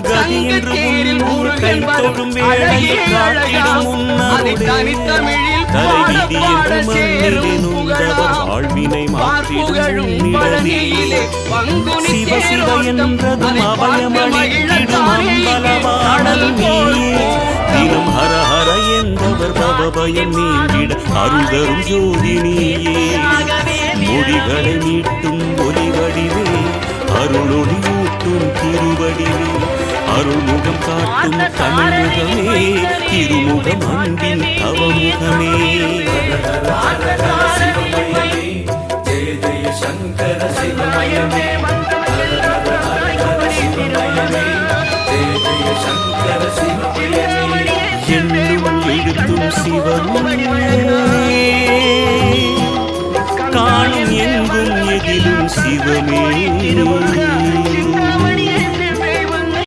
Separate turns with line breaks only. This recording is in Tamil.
கதி என்று கை தொழும் வேளை காத்திடும் உன்னருளே தலைவிதி என்று மண்ணிலிருந்தவர் வாழ்வினை மாற்றிடும் நிழலிலே சிவ சிவ என்றதும் அபயமளித்திடும் அம்பலவாணல் நீயே தினம் ஹர ஹர என்றவர் பவபயம் நீங்கிட அருள் தரும் ஜோதி நீயே மொழிகளை மீட்டும் ஒலிவடிவே அருளொளி ஊட்டும் திருவடிவே அருள்முகம் காட்டும் தமிழ்முகமே திருமுகம் அன்பின் தவமுகமே ஜெய ஜெய சங்கர சிவமயமே ஜெய ஜெய சங்கர சிவமயமே எண்ணும் எழுத்தும் சிவமே காணும் எங்கும் எதிலும் சிவமே